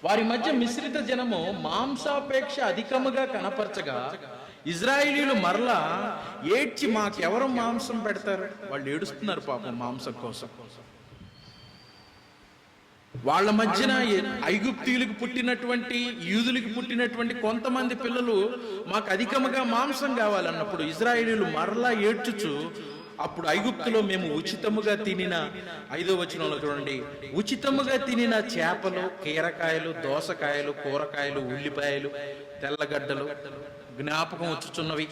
వారి మధ్య మిశ్రిత జనము మాంసాపేక్ష అధికముగా కనపరచగా ఇజ్రాయేలీలు మరలా ఏడ్చి మాకెవరు మాంసం పెడతారు? వాళ్ళు ఏడుస్తున్నారు పాపం మాంసం కోసం. వాళ్ళ మధ్యన ఐగుప్తీయులకు పుట్టినటువంటి యూదులకు పుట్టినటువంటి కొంతమంది పిల్లలు మాకు అధికముగా మాంసం కావాలన్నప్పుడు ఇజ్రాయేలీలు మరలా ఏడ్చుచు, అప్పుడు ఐగుప్తులో మేము ఉచితముగా తినిన, 5వ వచనంలో చూడండి, ఉచితముగా తినిన చేపలు, కీరకాయలు, దోసకాయలు, కూరకాయలు, ఉల్లిపాయలు, తెల్లగడ్డలు జ్ఞాపకం వచ్చుచున్నవి.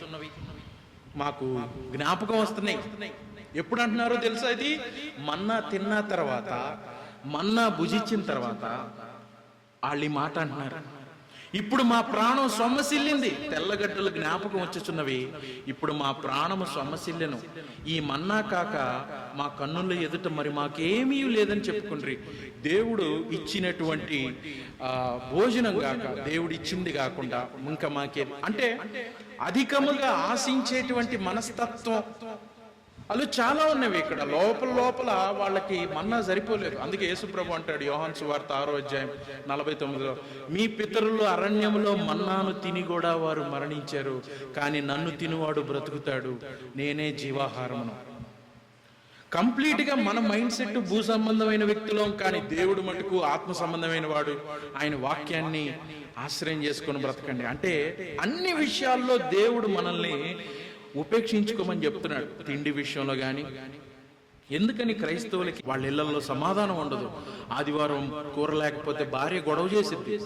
మాకు జ్ఞాపకం వస్తున్నాయి. ఎప్పుడు అంటున్నారో తెలుసా? ఇది మన్నా తిన్న తర్వాత, మన్నా భుజించిన తర్వాత వాళ్ళు ఈ మాట అంటున్నారు. ఇప్పుడు మా ప్రాణం సొమ్మసిల్లింది. తెల్లగడ్డలు జ్ఞాపకం వచ్చుచున్నవి. ఇప్పుడు మా ప్రాణము సొమ్మసిల్లెను. ఈ మన్నా కాక మా కన్నుల ఎదుట మరి మాకేమీ లేదని చెప్పుకుండ్రి. దేవుడు ఇచ్చినటువంటి భోజనం కాక, దేవుడు ఇచ్చింది కాకుండా ఇంకా మాకే, అంటే అధికముగా ఆశించేటువంటి మనస్తత్వం అలా చాలా ఉన్నవి. ఇక్కడ లోపల వాళ్ళకి మన్నా సరిపోలేదు. అందుకే యేసుప్రభు అంటాడు యోహాను సువార్త 6వ అధ్యాయం 49లో, మీ పితరులు అరణ్యములో మన్నాను తిని కూడా వారు మరణించారు, కానీ నన్ను తినువాడు బ్రతుకుతాడు, నేనే జీవాహారమును. కంప్లీట్ గా మన మైండ్ సెట్ భూ సంబంధమైన వ్యక్తులం, కానీ దేవుడు మటుకు ఆత్మ సంబంధమైన వాడు. ఆయన వాక్యాన్ని ఆశ్రయం చేసుకొని బ్రతకండి. అంటే అన్ని విషయాల్లో దేవుడు మనల్ని ఉపేక్షించుకోమని చెప్తున్నాడు. తిండి విషయంలో కానీ. ఎందుకని క్రైస్తవులకి వాళ్ళ ఇళ్లలో సమాధానం ఉండదు? ఆదివారం కూర లేకపోతే భార్య గొడవ చేసిద్ది,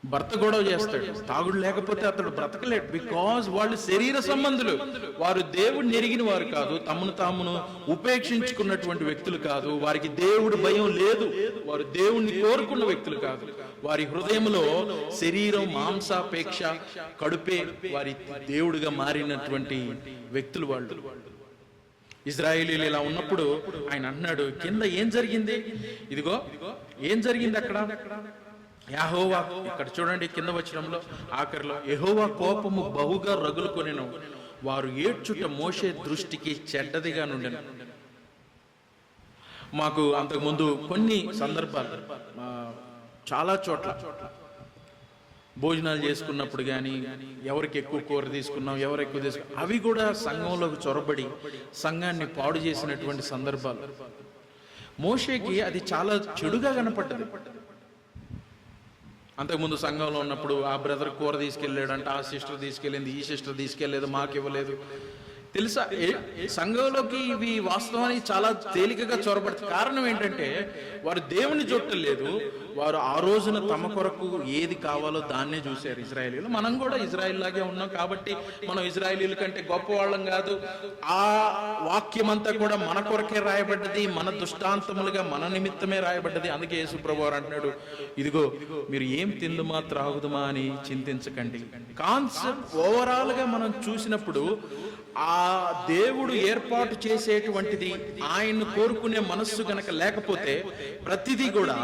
భర్త గొడవ చేస్తాడు. తాగుడు లేకపోతే అతడు బ్రతకలేడు. బికాజ్ వాళ్ళు శరీర సంబంధులు. వారు దేవుడిని ఎరిగిన వారు కాదు, తమను తామును ఉపేక్షించుకున్నటువంటి వ్యక్తులు కాదు. వారికి దేవుడు భయం లేదు. వారు దేవుణ్ణి కోరుకున్న వ్యక్తులు కాదు. వారి హృదయంలో శరీరం, మాంసాపేక్ష, కడుపే వారి దేవుడిగా మారినటువంటి వ్యక్తులు వాళ్ళు. ఇజ్రాయేలీలు ఇలా ఉన్నప్పుడు ఆయన అన్నాడు, కింద ఏం జరిగింది? ఇదిగో ఏం జరిగింది అక్కడ? యెహోవా, ఇక్కడ చూడండి కింద వచనంలో ఆఖరిలో, యెహోవా కోపము బహుగా రగులుకొనెను, వారు ఏడ్చుట మోషే దృష్టికి చెడ్డదిగా నుండెను. మాకు అంతకుముందు కొన్ని సందర్భాలు చాలా చోట్ల భోజనాలు చేసుకున్నప్పుడు కానీ, ఎవరికి ఎక్కువ కూర తీసుకున్నాం, ఎవరు ఎక్కువ తీసుకున్నాం, అవి కూడా సంఘంలోకి చొరబడి సంఘాన్ని పాడు చేసినటువంటి సందర్భాలు. మోషేకి అది చాలా చెడుగా కనపడ్డది. అంతకుముందు సంఘంలో ఉన్నప్పుడు ఆ బ్రదర్ కూర తీసుకెళ్ళాడంట, ఆ సిస్టర్ తీసుకెళ్ళింది, ఈ సిస్టర్ తీసుకెళ్ళలేదు, మాకు ఇవ్వలేదు. తెలుసా, సంఘంలోకి ఇవి వాస్తవానికి చాలా తేలికగా చొరబడుతుంది. కారణం ఏంటంటే వారు దేవుని చూడలేదు. వారు ఆ రోజున తమ కొరకు ఏది కావాలో దాన్నే చూశారు ఇజ్రాయేలీలు. మనం కూడా ఇజ్రాయేల్ లాగే ఉన్నాం కాబట్టి మనం ఇజ్రాయేలీల కంటే గొప్ప వాళ్ళం కాదు. ఆ వాక్యం అంతా కూడా మన కొరకే రాయబడ్డది, మన దుష్టాంతములుగా మన నిమిత్తమే రాయబడ్డది. అందుకే యేసు ప్రభువారు అంటున్నాడు, ఇదిగో మీరు ఏం తిందుమా త్రాగుదుమా అని చింతించకండి. కాన్సెప్ట్ ఓవరాల్ గా మనం చూసినప్పుడు ఆ దేవుడు ఏర్పాటు చేసేటువంటిది, ఆయన్ను కోరుకునే మనస్సు గనక లేకపోతే ప్రతిదీ కూడా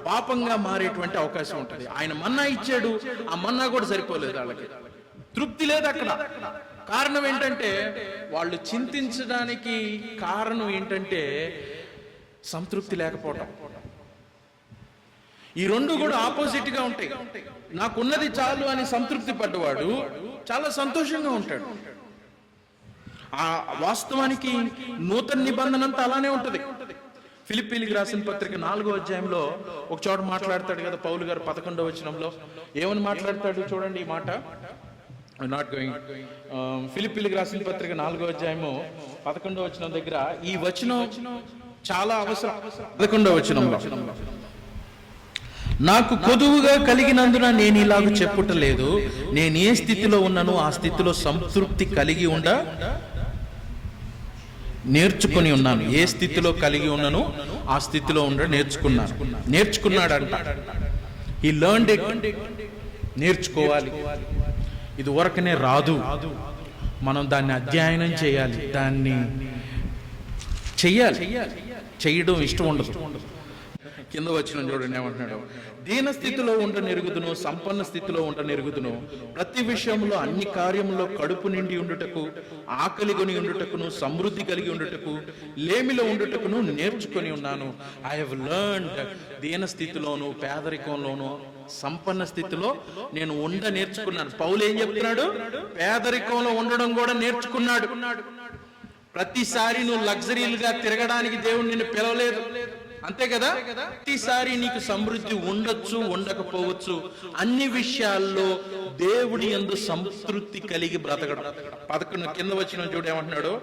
పాపంగా మారేటువంటి అవకాశం ఉంటుంది. ఆయన మన్నా ఇచ్చాడు, ఆ మన్నా కూడా సరిపోలేదు, వాళ్ళకి తృప్తి లేదు అక్కడ. కారణం ఏంటంటే వాళ్ళు చింతించడానికి కారణం ఏంటంటే సంతృప్తి లేకపోవటం. ఈ రెండు కూడా ఆపోజిట్ గా ఉంటాయి. నాకున్నది చాలు అని సంతృప్తి పడ్డవాడు చాలా సంతోషంగా ఉంటాడు. ఆ వాస్తవానికి నూతన నిబంధన అంతా అలానే ఉంటది. ఫిలిప్పీలకు రాసిన పత్రిక 4వ అధ్యాయంలో ఒక చోట మాట్లాడతాడు కదా పౌలు గారు, 11వ వచనంలో ఏమని మాట్లాడతాడు చూడండి ఈ మాట. Not going. ఫిలిప్పీలకు రాసిన పత్రిక 4వ అధ్యాయము 11వ వచనం దగ్గర ఈ వచనం చాలా అవసరం. 11వ వచనంలో, నాకు కొదువుగా కలిగినందున నేను ఇలాగ చెప్పుటలేదు, నేను ఏ స్థితిలో ఉన్నానో ఆ స్థితిలో సంతృప్తి కలిగి ఉండ నేర్చుకుని ఉన్నాను. ఏ స్థితిలో కలిగి ఉన్నాను ఆ స్థితిలో ఉండ నేర్చుకున్నాడంట. ఈ లెర్న్డ్ ఇట్. నేర్చుకోవాలి. ఇది వరకనే రాదు, మనం దాన్ని అధ్యయనం చేయాలి, దాన్ని చెయ్యాలి. చేయడం ఇష్టం ఉండదు. కింద వచ్చిన చూడండి ఏమంటున్నాడు, దీన స్థితిలో ఉండ నెరుగుదును, సంపన్న స్థితిలో ఉండ నెరుగుదును, ప్రతి విషయంలో అన్ని కార్యములో కడుపు నిండి ఉండుటకు, ఆకలి కొని ఉండుటకును, సమృద్ధి కలిగి ఉండుటకు, లేమిలో ఉండుటకును నేర్చుకొని ఉన్నాను. I have learned. దీన స్థితిలోను, పేదరికంలోను, సంపన్న స్థితిలో నేను ఉండ నేర్చుకున్నాను. పౌలు ఏం చెప్తున్నాడు? పేదరికంలో ఉండడం కూడా నేర్చుకున్నాడు. ప్రతిసారి నువ్వు లగ్జరీలుగా తిరగడానికి దేవుడు నిన్ను పిలవలేదు, అంతే కదా? ప్రతిసారి నీకు సమృద్ధి ఉండొచ్చు, ఉండకపోవచ్చు. అన్ని విషయాల్లో దేవుడి యందు సంతృప్తి కలిగి బ్రతకడం. 11 కింద వచ్చిన చూడు ఏమంటున్నాడు,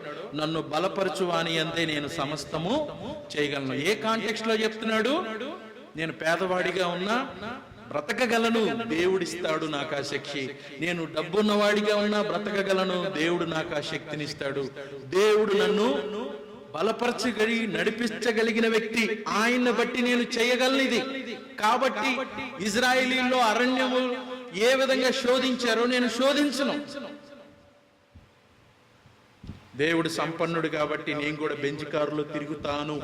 నన్ను బలపరచువాని అందే నేను సమస్తము చేయగలను. ఏ కాంటెక్స్ట్ లో చెప్తున్నాడు? నేను పేదవాడిగా ఉన్నా బ్రతకగలను, దేవుడిస్తాడు నాకు ఆ శక్తి. నేను డబ్బున్నవాడిగా ఉన్నా బ్రతకగలను, దేవుడు నాకు ఆ శక్తినిస్తాడు. దేవుడు నన్ను బలపరచగలిగి నడిపించగలిగిన వ్యక్తి, ఆయన్ని బట్టి నేను చేయగలను ఇది. కాబట్టి ఇజ్రాయేలీల్లో అరణ్యము ఏ విధంగా శోధించారో నేను శోధించను. దేవుడు సంపన్నుడు కాబట్టి నేను కూడా బెంజ్ కారులో తిరుగుతాను.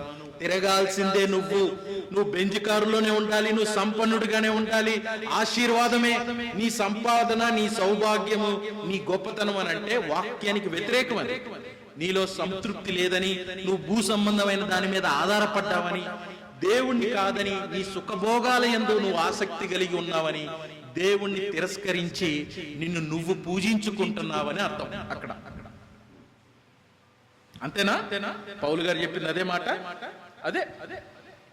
తిరగాల్సిందే నువ్వు బెంజ్ కారులోనే ఉండాలి, నువ్వు సంపన్నుడిగానే ఉండాలి. ఆశీర్వాదమే నీ సంపాదన, నీ సౌభాగ్యము, నీ గొప్పతనం అని అంటే వాక్యానికి వ్యతిరేకమని. నీలో సంతృప్తి లేదని, నువ్వు భూ సంబంధమైన దాని మీద ఆధారపడ్డావని, దేవుణ్ణి కాదని, నీ సుఖభోగాల యందు నువ్వు ఆసక్తి కలిగి ఉన్నావని, దేవుణ్ణి తిరస్కరించి నిన్ను నువ్వు పూజించుకుంటున్నావని అర్థం అక్కడ. అంతేనా? పౌలు గారు చెప్పింది అదే మాట. అదే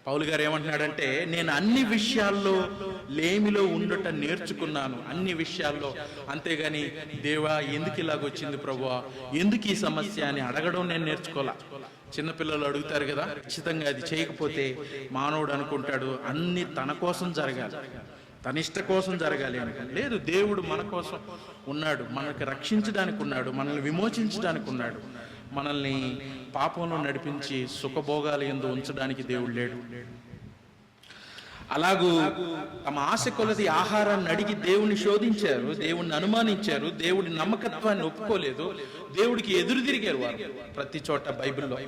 పౌలు గారు ఏమంటున్నాడంటే, నేను అన్ని విషయాల్లో లేమిలో ఉండట నేర్చుకున్నాను, అన్ని విషయాల్లో. అంతేగాని దేవా ఎందుకు ఇలాగొచ్చింది ప్రభువా, ఎందుకు ఈ సమస్య అని అడగడం నేను నేర్చుకోవాలా. చిన్నపిల్లలు అడుగుతారు కదా, ఖచ్చితంగా అది చేయకపోతే మానవుడు అనుకుంటాడు అన్ని తన కోసం జరగాలి, తన ఇష్ట కోసం జరగాలి అనుకుంటాడు. లేదు, దేవుడు మన కోసం ఉన్నాడు, మనకు రక్షించడానికి ఉన్నాడు, మనల్ని విమోచించడానికి ఉన్నాడు. మనల్ని పాపంలో నడిపించి సుఖభోగాల యందు ఉంచడానికి దేవుడు లేడు. అలాగూ తమ ఆశ కొలది ఆహారాన్ని అడిగి దేవుణ్ణి శోధించారు, దేవుణ్ణి అనుమానించారు, దేవుడి నమ్మకత్వాన్ని ఒప్పుకోలేదు, దేవుడికి ఎదురు తిరిగారు వారు ప్రతి చోట బైబిల్లో.